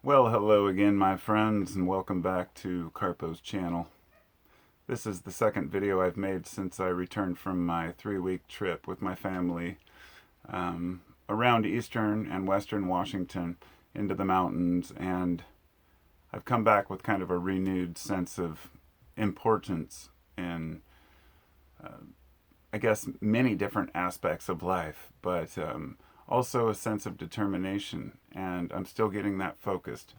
Well, hello again, my friends, and welcome back to Carpo's channel. This is the second video I've made since I returned from my 3-week trip with my family around eastern and western Washington into the mountains, and I've come back with kind of a renewed sense of importance in, I guess, many different aspects of life, but also a sense of determination, and I'm still getting that focused.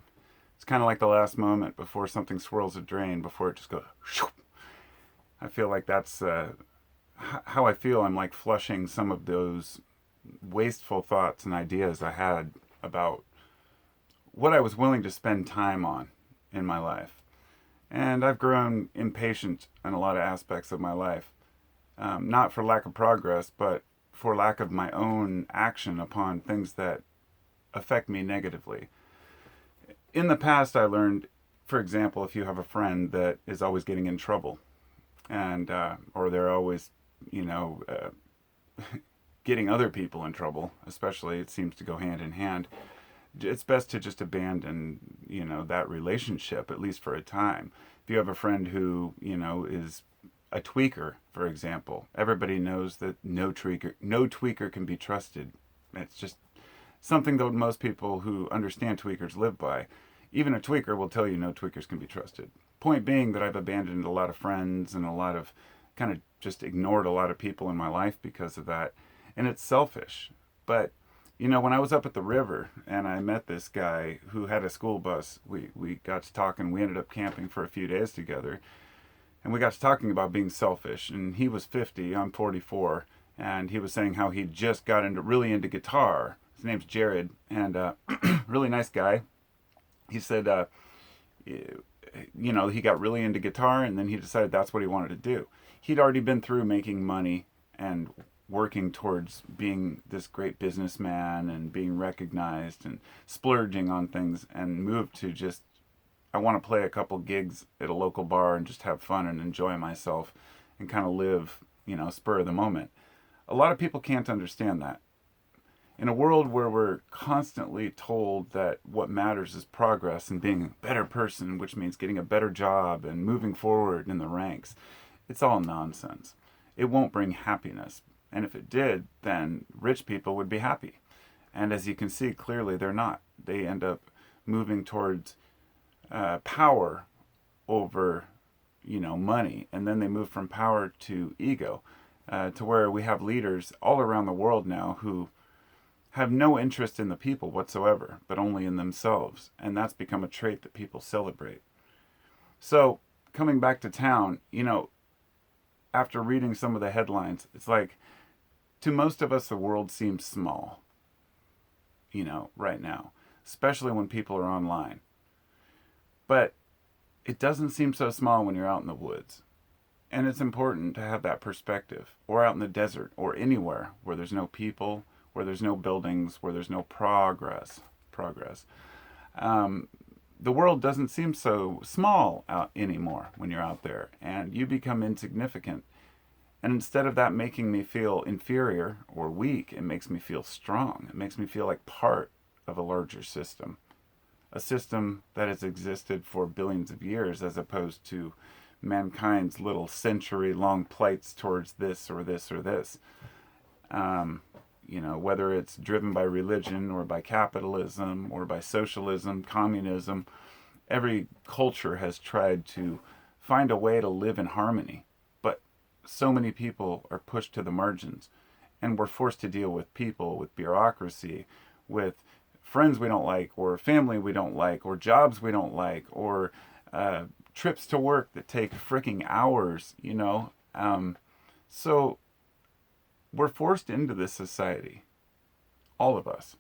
It's kind of like the last moment before something swirls a drain, before it just goes. Shoo. I feel like that's how I feel. I'm like flushing some of those wasteful thoughts and ideas I had about what I was willing to spend time on in my life. And I've grown impatient in a lot of aspects of my life, not for lack of progress, but for lack of my own action upon things that affect me negatively. In the past, I learned, for example, if you have a friend that is always getting in trouble, and or they're always, you know, getting other people in trouble, especially it seems to go hand in hand. It's best to just abandon, that relationship at least for a time. If you have a friend who, is a tweaker, for example, everybody knows that no tweaker can be trusted. It's just something that most people who understand tweakers live by. Even a tweaker will tell you no tweakers can be trusted. Point being that I've abandoned a lot of friends and a lot of kind of just ignored a lot of people in my life because of that. And it's selfish. But, when I was up at the river and I met this guy who had a school bus, we got to talking. We ended up camping for a few days together. And we got to talking about being selfish. And he was 50, I'm 44. And he was saying how he just got really into guitar. His name's Jared, and really nice guy. He said, he got really into guitar, and then he decided that's what he wanted to do. He'd already been through making money and working towards being this great businessman and being recognized and splurging on things, and moved to just, I want to play a couple gigs at a local bar and just have fun and enjoy myself and kind of live, spur of the moment. A lot of people can't understand that. In a world where we're constantly told that what matters is progress and being a better person, which means getting a better job and moving forward in the ranks, it's all nonsense. It won't bring happiness. And if it did, then rich people would be happy. And as you can see, clearly they're not. They end up moving towards power over, money. And then they move from power to ego, to where we have leaders all around the world now who have no interest in the people whatsoever, but only in themselves. And that's become a trait that people celebrate. So, coming back to town, after reading some of the headlines, it's like, to most of us, the world seems small, right now, especially when people are online. But it doesn't seem so small when you're out in the woods. And it's important to have that perspective, or out in the desert, or anywhere where there's no people, where there's no buildings, where there's no progress. The world doesn't seem so small out anymore when you're out there, and you become insignificant. And instead of that making me feel inferior or weak, it makes me feel strong. It makes me feel like part of a larger system, a system that has existed for billions of years, as opposed to mankind's little century-long plights towards this or this or this. Whether it's driven by religion or by capitalism or by socialism, communism, every culture has tried to find a way to live in harmony. But so many people are pushed to the margins, and we're forced to deal with people, with bureaucracy, with friends we don't like, or family we don't like, or jobs we don't like, or trips to work that take freaking hours. So we're forced into this society, all of us.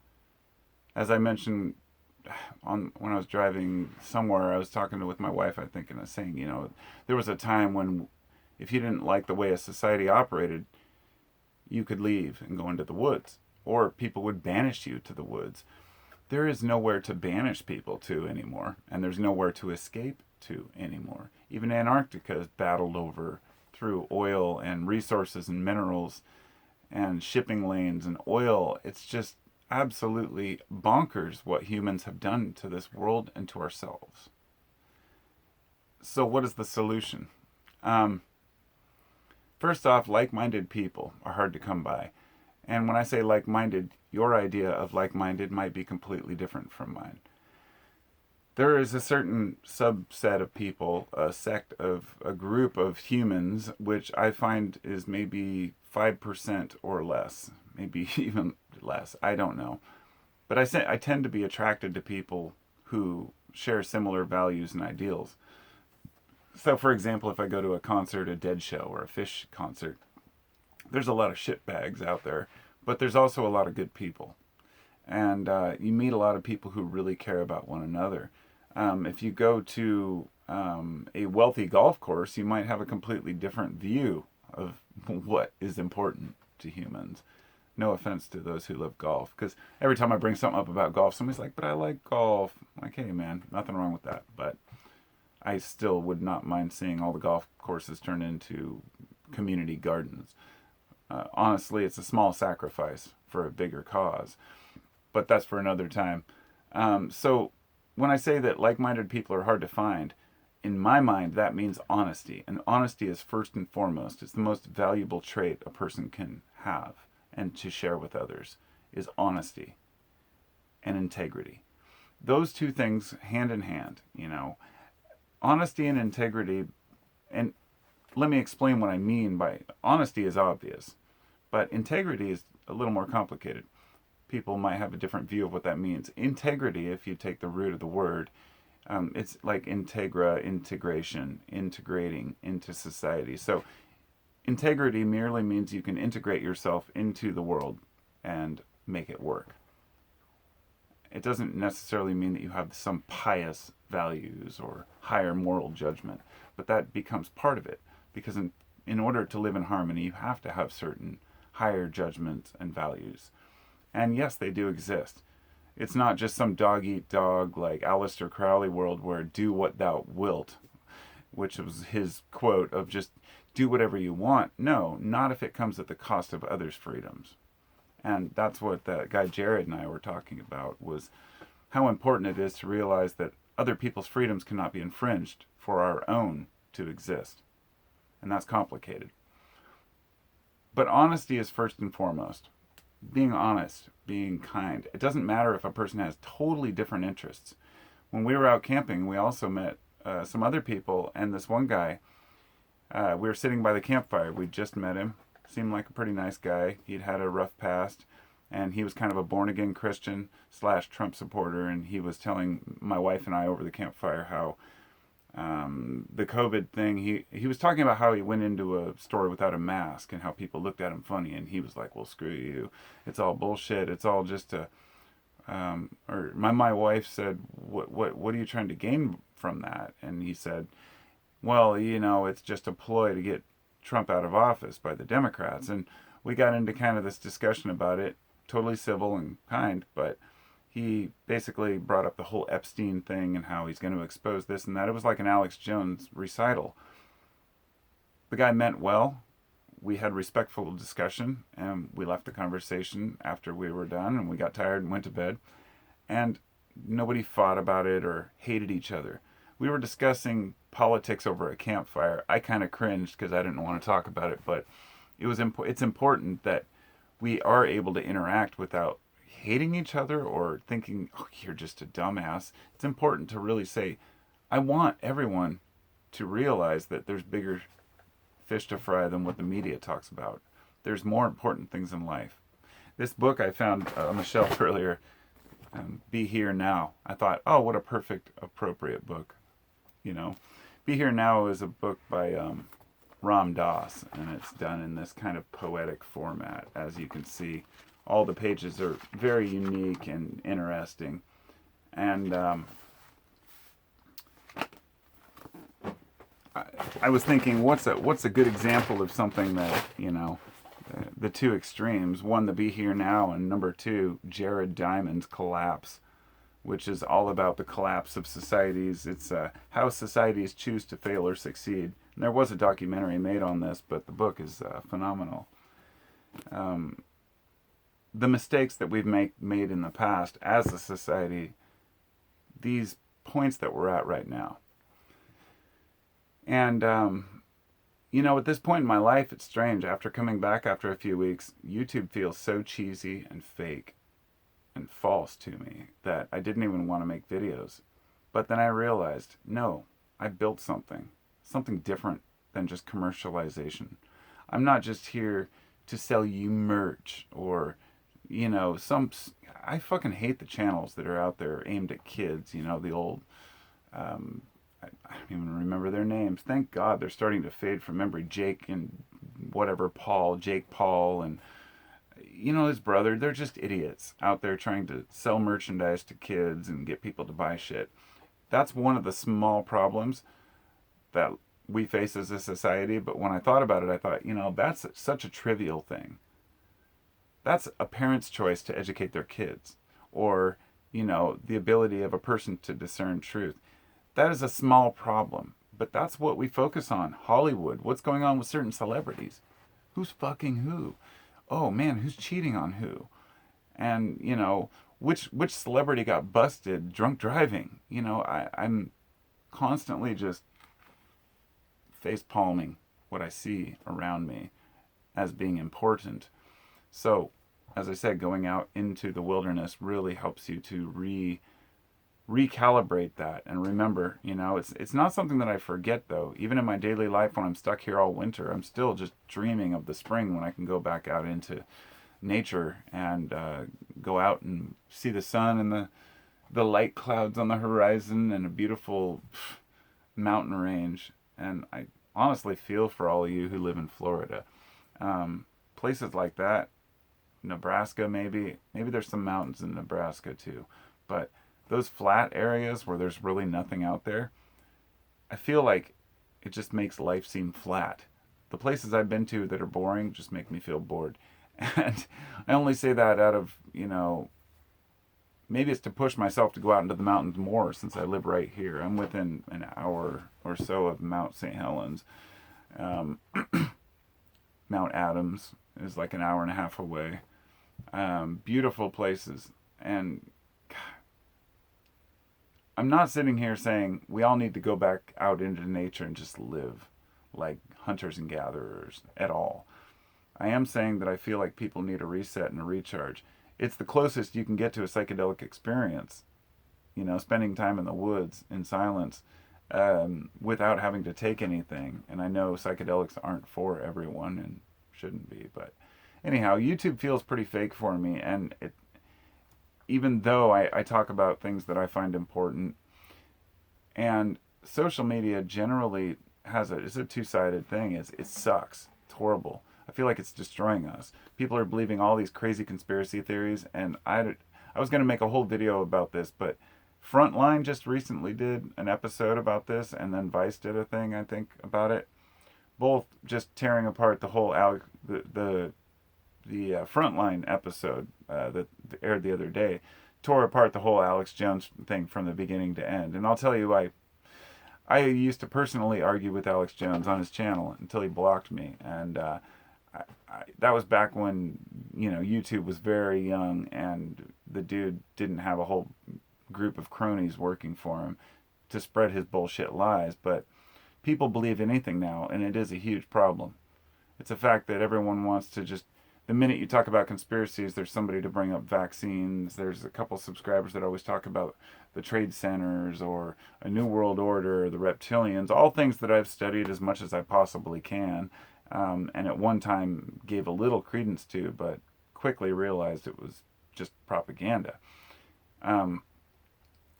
As I mentioned, when I was driving somewhere, I was talking with my wife, I think, and I was saying, there was a time when if you didn't like the way a society operated, you could leave and go into the woods, or people would banish you to the woods. There is nowhere to banish people to anymore, and there's nowhere to escape to anymore. Even Antarctica is battled over through oil and resources and minerals and shipping lanes and oil. It's just absolutely bonkers what humans have done to this world and to ourselves. So what is the solution? Um, First off, like-minded people are hard to come by. And when I say like-minded, your idea of like-minded might be completely different from mine. There is a certain subset of people, a sect of a group of humans, which I find is maybe 5% or less, maybe even less. I don't know. But I tend to be attracted to people who share similar values and ideals. So, for example, if I go to a concert, a Dead show, or a Fish concert, there's a lot of shitbags out there, but there's also a lot of good people. And you meet a lot of people who really care about one another. If you go to a wealthy golf course, you might have a completely different view of what is important to humans. No offense to those who love golf, because every time I bring something up about golf, somebody's like, but I like golf. I'm like, hey man, nothing wrong with that. But I still would not mind seeing all the golf courses turned into community gardens. Honestly, it's a small sacrifice for a bigger cause, but that's for another time. So when I say that like-minded people are hard to find, in my mind, that means honesty. And honesty is first and foremost. It's the most valuable trait a person can have and to share with others is honesty and integrity. Those two things hand in hand, honesty and integrity. And let me explain what I mean by honesty is obvious, but integrity is a little more complicated. People might have a different view of what that means. Integrity, if you take the root of the word, it's like integra, integration, integrating into society. So integrity merely means you can integrate yourself into the world and make it work. It doesn't necessarily mean that you have some pious values or higher moral judgment, but that becomes part of it. Because in order to live in harmony, you have to have certain higher judgments and values. And yes, they do exist. It's not just some dog-eat-dog like Aleister Crowley world where do what thou wilt, which was his quote of just do whatever you want. No, not if it comes at the cost of others' freedoms. And that's what that guy Jared and I were talking about, was how important it is to realize that other people's freedoms cannot be infringed for our own to exist. And that's complicated. But honesty is first and foremost. Being honest, being kind. It doesn't matter if a person has totally different interests. When we were out camping, we also met some other people, and this one guy, we were sitting by the campfire. We just met him. Seemed like a pretty nice guy. He'd had a rough past, and he was kind of a born-again Christian / Trump supporter, and he was telling my wife and I over the campfire how the COVID thing, he was talking about how he went into a store without a mask and how people looked at him funny, and he was like, well, screw you. It's all bullshit. It's all just or my wife said, what are you trying to gain from that? And he said, well, it's just a ploy to get Trump out of office by the Democrats. And we got into kind of this discussion about it, totally civil and kind, but he basically brought up the whole Epstein thing and how he's going to expose this and that. It was like an Alex Jones recital. The guy meant well. We had respectful discussion, and we left the conversation after we were done, and we got tired and went to bed. And nobody fought about it or hated each other. We were discussing politics over a campfire. I kind of cringed because I didn't want to talk about it, but it's important that we are able to interact without hating each other or thinking, oh, you're just a dumbass. It's important to really say, I want everyone to realize that there's bigger fish to fry than what the media talks about. There's more important things in life. This book I found on the shelf earlier, Be Here Now. I thought, oh, what a perfect, appropriate book. Be Here Now is a book by Ram Dass, and it's done in this kind of poetic format. As you can see, all the pages are very unique and interesting. And I was thinking, what's a good example of something that, the two extremes. One, the Be Here Now, and number two, Jared Diamond's Collapse, which is all about the collapse of societies. It's how societies choose to fail or succeed. And there was a documentary made on this, but the book is phenomenal. the mistakes that we've made in the past as a society, these points that we're at right now. And, you know, at this point in my life, it's strange. After coming back after a few weeks, YouTube feels so cheesy and fake and false to me that I didn't even want to make videos. But then I realized, no, I built something different than just commercialization. I'm not just here to sell you merch or, you know, I fucking hate the channels that are out there aimed at kids, you know, the old, I don't even remember their names. Thank God they're starting to fade from memory. Jake and whatever Jake Paul and, you know, his brother. They're just idiots out there trying to sell merchandise to kids and get people to buy shit. That's one of the small problems that we face as a society. But when I thought about it, I thought, you know, that's such a trivial thing. That's a parent's choice to educate their kids, or, you know, the ability of a person to discern truth. That is a small problem, but that's what we focus on. Hollywood, what's going on with certain celebrities? Who's fucking who? Oh man, who's cheating on who? And, you know, which celebrity got busted drunk driving? You know, I'm constantly just face palming what I see around me as being important. So, as I said, going out into the wilderness really helps you to recalibrate that and remember, you know, it's not something that I forget though. Even in my daily life when I'm stuck here all winter, I'm still just dreaming of the spring when I can go back out into nature and go out and see the sun and the light clouds on the horizon and a beautiful mountain range. And I honestly feel for all of you who live in Florida. Places like that, Nebraska maybe there's some mountains in Nebraska too, but those flat areas where there's really nothing out there, I feel like it just makes life seem flat. The places I've been to that are boring just make me feel bored. And I only say that out of, you know, maybe it's to push myself to go out into the mountains more since I live right here. I'm within an hour or so of Mount St. Helens. Mount Adams is like an hour and a half away. Beautiful places. And I'm not sitting here saying we all need to go back out into nature and just live like hunters and gatherers at all. I am saying that I feel like people need a reset and a recharge. It's the closest you can get to a psychedelic experience. You know, spending time in the woods in silence without having to take anything. And I know psychedelics aren't for everyone and shouldn't be. But anyhow, YouTube feels pretty fake for me. And even though I talk about things that I find important, and social media generally it's a two-sided thing. It sucks. It's horrible. I feel like it's destroying us. People are believing all these crazy conspiracy theories, and I was going to make a whole video about this, but Frontline just recently did an episode about this, and then Vice did a thing, I think, about it. Both just tearing apart the whole the Frontline episode that aired the other day, tore apart the whole Alex Jones thing from the beginning to end. And I'll tell you, I used to personally argue with Alex Jones on his channel until he blocked me, and that was back when, you know, YouTube was very young and the dude didn't have a whole group of cronies working for him to spread his bullshit lies. But people believe anything now, and it is a huge problem. It's a fact that everyone wants to just, the minute you talk about conspiracies, there's somebody to bring up vaccines. There's a couple subscribers that always talk about the trade centers or a new world order, the reptilians, all things that I've studied as much as I possibly can. And at one time gave a little credence to, but quickly realized it was just propaganda.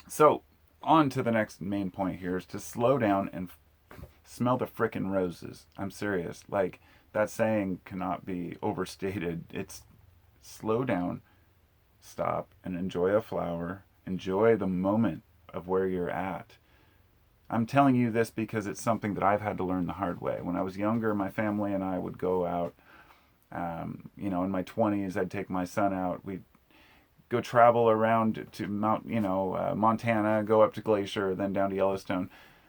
So on to the next main point here is to slow down and smell the frickin' roses. I'm serious. Like, that saying cannot be overstated. It's slow down, stop, and enjoy a flower. Enjoy the moment of where you're at. I'm telling you this because it's something that I've had to learn the hard way. When I was younger, my family and I would go out, you know, in my 20s, I'd take my son out. We'd go travel around to Montana, go up to Glacier, then down to Yellowstone.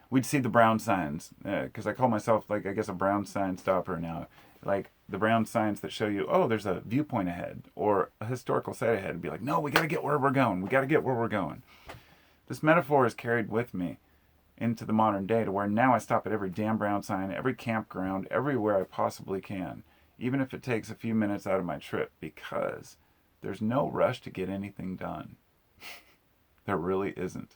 We'd see the brown signs, because I call myself, like, I guess a brown sign stopper now. Like, the brown signs that show you, oh, there's a viewpoint ahead or a historical site ahead, and be like, no, we got to get where we're going. We got to get where we're going. This metaphor is carried with me into the modern day to where now I stop at every damn brown sign, every campground, everywhere I possibly can, even if it takes a few minutes out of my trip, because there's no rush to get anything done. There really isn't.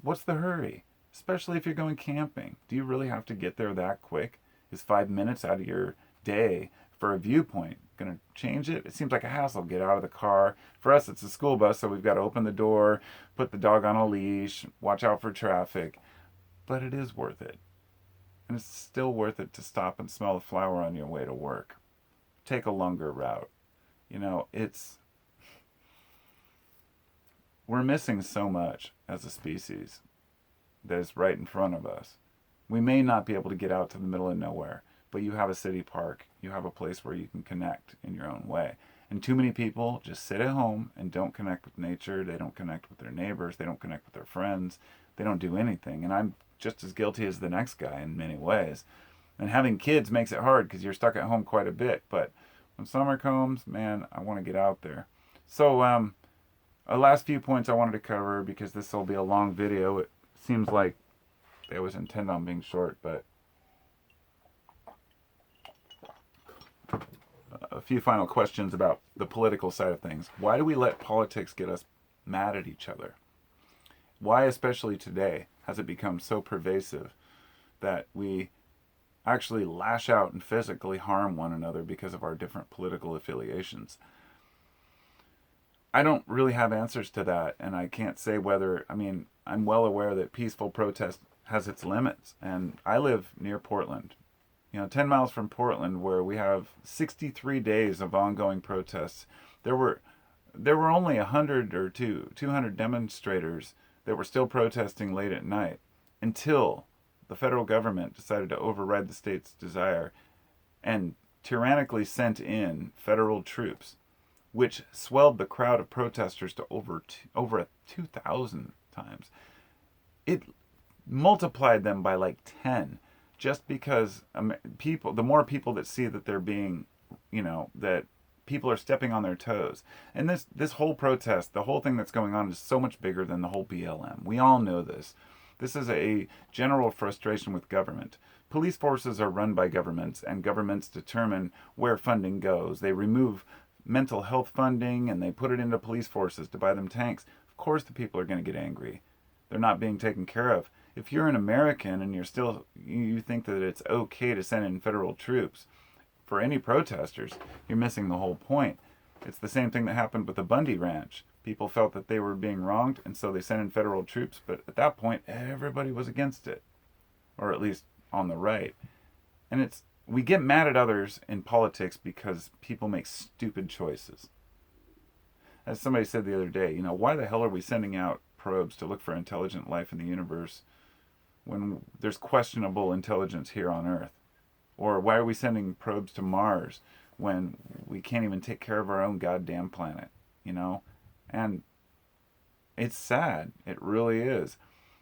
What's the hurry? Especially if you're going camping. Do you really have to get there that quick? Is 5 minutes out of your day for a viewpoint going to change it? It seems like a hassle. Get out of the car. For us, it's a school bus, so we've got to open the door, put the dog on a leash, watch out for traffic. But it is worth it. And it's still worth it to stop and smell the flower on your way to work. Take a longer route. You know, we're missing so much as a species that is right in front of us. We may not be able to get out to the middle of nowhere, but you have a city park. You have a place where you can connect in your own way. And too many people just sit at home and don't connect with nature. They don't connect with their neighbors. They don't connect with their friends. They don't do anything. And I'm just as guilty as the next guy in many ways. And having kids makes it hard because you're stuck at home quite a bit. But when summer comes, man, I want to get out there. So, last few points I wanted to cover, because this will be a long video. It seems like they always intend on being short, but a few final questions about the political side of things. Why do we let politics get us mad at each other? Why, especially today, has it become so pervasive that we actually lash out and physically harm one another because of our different political affiliations? I don't really have answers to that, and I can't say whether, I'm well aware that peaceful protest has its limits, and I live near Portland, 10 miles from Portland, where we have 63 days of ongoing protests. There were only 100 or 200 demonstrators that were still protesting late at night until the federal government decided to override the state's desire and tyrannically sent in federal troops, which swelled the crowd of protesters to over 2,000 times. It multiplied them by like 10, just because the more people that see that they're being, that people are stepping on their toes. And this whole protest, the whole thing that's going on, is so much bigger than the whole BLM. We all know this. This is a general frustration with government. Police forces are run by governments, and governments determine where funding goes. They remove mental health funding and they put it into police forces to buy them tanks. Of course the people are going to get angry. They're not being taken care of. If you're an American and you think that it's okay to send in federal troops for any protesters, you're missing the whole point. It's the same thing that happened with the Bundy Ranch. People felt that they were being wronged, and so they sent in federal troops, but at that point everybody was against it, or at least on the right. And we get mad at others in politics because people make stupid choices. As somebody said the other day, why the hell are we sending out probes to look for intelligent life in the universe when there's questionable intelligence here on Earth? Or why are we sending probes to Mars when we can't even take care of our own goddamn planet? And it's sad. It really is.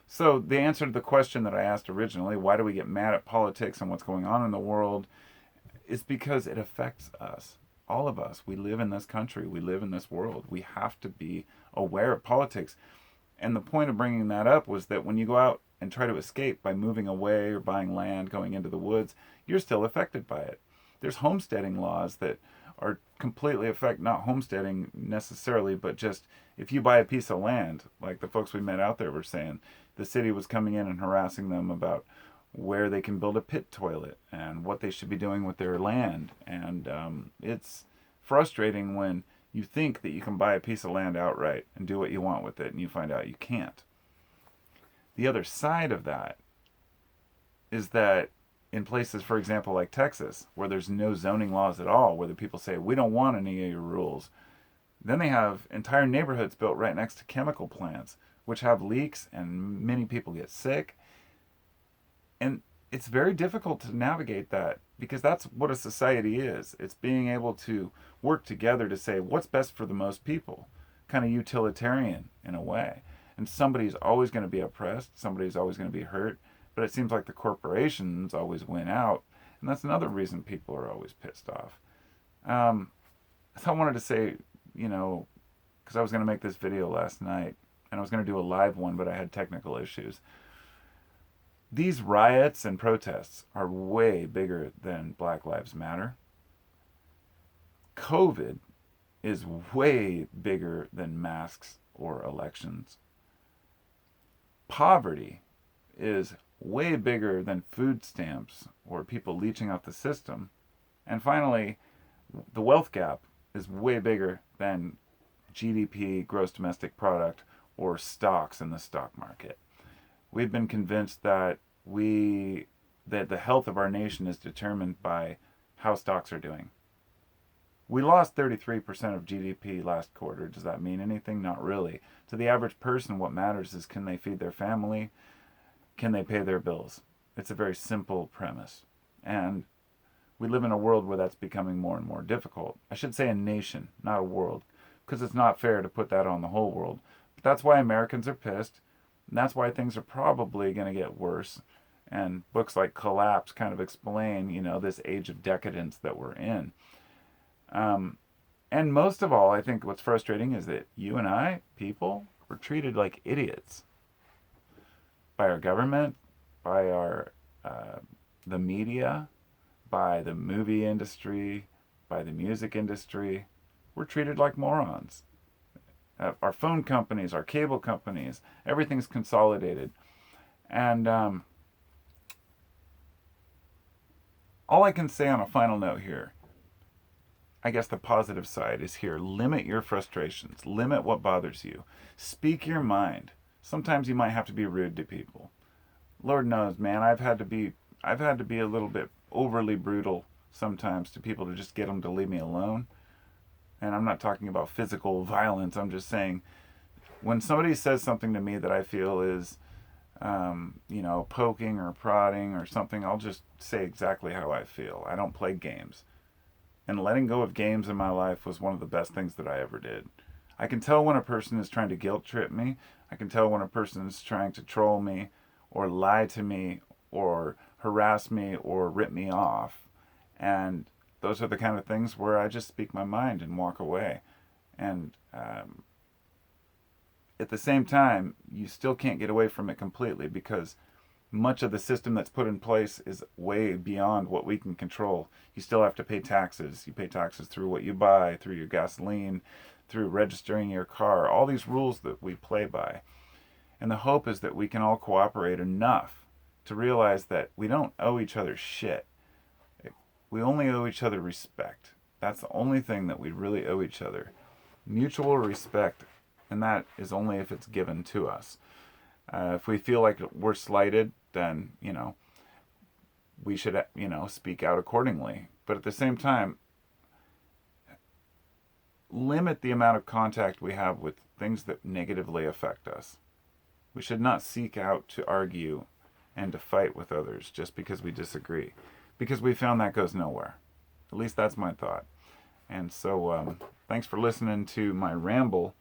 So the answer to the question that I asked originally, why do we get mad at politics and what's going on in the world, is because it affects us. All of us. We live in this country. We live in this world. We have to be aware of politics. And the point of bringing that up was that when you go out and try to escape by moving away or buying land, going into the woods, you're still affected by it. There's homesteading laws that are completely not homesteading necessarily, but just if you buy a piece of land, like the folks we met out there were saying, the city was coming in and harassing them about where they can build a pit toilet and what they should be doing with their land. And it's frustrating when you think that you can buy a piece of land outright and do what you want with it, and you find out you can't. The other side of that is that in places, for example, like Texas, where there's no zoning laws at all, where the people say, we don't want any of your rules, then they have entire neighborhoods built right next to chemical plants, which have leaks, and many people get sick. And it's very difficult to navigate that, because that's what a society is. It's being able to work together to say what's best for the most people, kind of utilitarian in a way. And somebody's always going to be oppressed, somebody's always going to be hurt, but it seems like the corporations always win out, And that's another reason people are always pissed off. So I wanted to say, because I was going to make this video last night, and I was going to do a live one, but I had technical issues. These riots and protests are way bigger than Black Lives Matter. COVID is way bigger than masks or elections. Poverty is way bigger than food stamps or people leeching off the system. And finally, the wealth gap is way bigger than GDP, gross domestic product, or stocks in the stock market. We've been convinced that that the health of our nation is determined by how stocks are doing. We lost 33% of GDP last quarter. Does that mean anything? Not really. To the average person, what matters is, can they feed their family? Can they pay their bills? It's a very simple premise. And we live in a world where that's becoming more and more difficult. I should say a nation, not a world, because it's not fair to put that on the whole world. But that's why Americans are pissed, and that's why things are probably going to get worse. And books like Collapse kind of explain, this age of decadence that we're in. And most of all, I think what's frustrating is that you and I, people, were treated like idiots by our government, by our the media, by the movie industry, by the music industry. We're treated like morons. Our phone companies, our cable companies, everything's consolidated. And all I can say on a final note here, I guess the positive side is here. Limit your frustrations. Limit what bothers you. Speak your mind. Sometimes you might have to be rude to people. Lord knows, man, I've had to be a little bit overly brutal sometimes to people to just get them to leave me alone. And I'm not talking about physical violence. I'm just saying, when somebody says something to me that I feel is, poking or prodding or something, I'll just say exactly how I feel. I don't play games. And letting go of games in my life was one of the best things that I ever did. I can tell when a person is trying to guilt trip me. I can tell when a person is trying to troll me or lie to me or harass me or rip me off. And those are the kind of things where I just speak my mind and walk away. And at the same time, you still can't get away from it completely, because much of the system that's put in place is way beyond what we can control. You still have to pay taxes. You pay taxes through what you buy, through your gasoline, through registering your car, all these rules that we play by. And the hope is that we can all cooperate enough to realize that we don't owe each other shit. We only owe each other respect. That's the only thing that we really owe each other. Mutual respect, and that is only if it's given to us. If we feel like we're slighted, then, we should, speak out accordingly. But at the same time, limit the amount of contact we have with things that negatively affect us. We should not seek out to argue and to fight with others just because we disagree, because we found that goes nowhere. At least that's my thought. And so, thanks for listening to my ramble.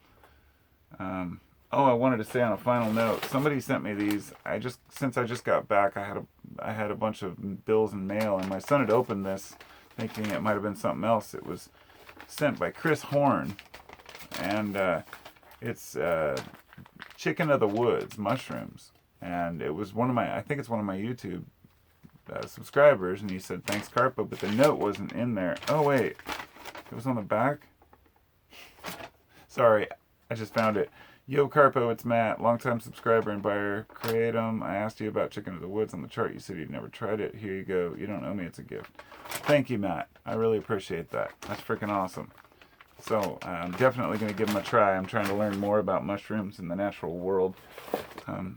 I wanted to say on a final note, somebody sent me these. Since I just got back, I had a bunch of bills in mail, and my son had opened this thinking it might have been something else. It was sent by Chris Horn, and it's chicken of the woods, mushrooms. And it was I think it's one of my YouTube subscribers, and he said, "Thanks, Carpo," but the note wasn't in there. Oh, wait. It was on the back? Sorry, I just found it. Yo, Carpo, it's Matt, longtime subscriber and buyer. Kratom. I asked you about Chicken of the Woods on the chart. You said you'd never tried it. Here you go. You don't owe me. It's a gift. Thank you, Matt. I really appreciate that. That's freaking awesome. So I'm definitely going to give them a try. I'm trying to learn more about mushrooms in the natural world.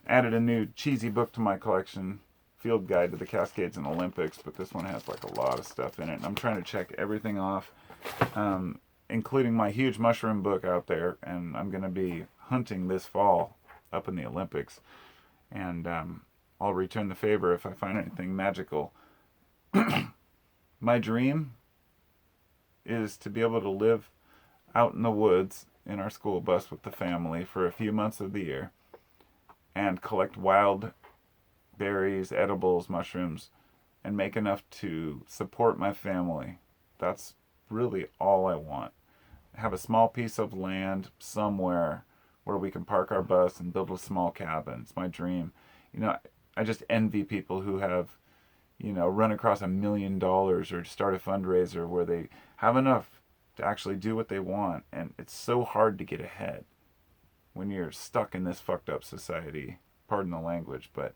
Added a new cheesy book to my collection, Field Guide to the Cascades and Olympics, but this one has like a lot of stuff in it. And I'm trying to check everything off, including my huge mushroom book out there. And I'm going to be hunting this fall up in the Olympics. And I'll return the favor if I find anything magical. My dream is to be able to live out in the woods in our school bus with the family for a few months of the year and collect wild berries, edibles, mushrooms, and make enough to support my family. That's really all I want. Have a small piece of land somewhere where we can park our bus and build a small cabin. It's my dream. You know, I just envy people who have, run across $1 million or start a fundraiser where they have enough to actually do what they want. And it's so hard to get ahead when you're stuck in this fucked up society. Pardon the language, but,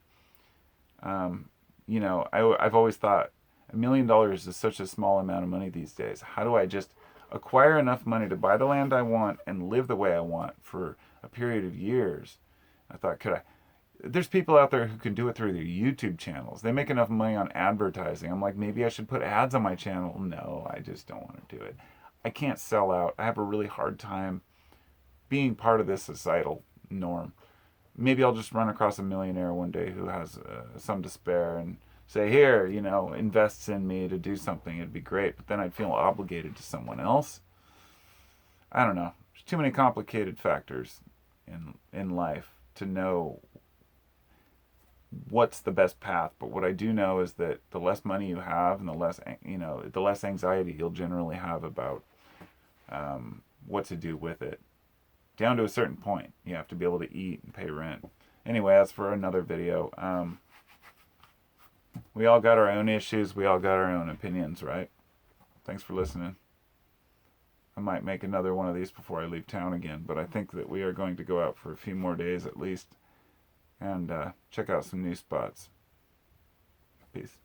I've always thought $1 million is such a small amount of money these days. How do I just acquire enough money to buy the land I want and live the way I want for a period of years? I thought, there's people out there who can do it through their YouTube channels. They make enough money on advertising. I'm like, maybe I should put ads on my channel. No, I just don't want to do it. I can't sell out. I have a really hard time being part of this societal norm. Maybe I'll just run across a millionaire one day who has some to spare and say, here, invests in me to do something. It'd be great. But then I'd feel obligated to someone else. I don't know. There's too many complicated factors in life to know what's the best path. But what I do know is that the less money you have and the less anxiety you'll generally have about what to do with it. Down to a certain point, you have to be able to eat and pay rent. Anyway, that's for another video. We all got our own issues. We all got our own opinions, right? Thanks for listening. I might make another one of these before I leave town again, but I think that we are going to go out for a few more days at least and check out some new spots. Peace.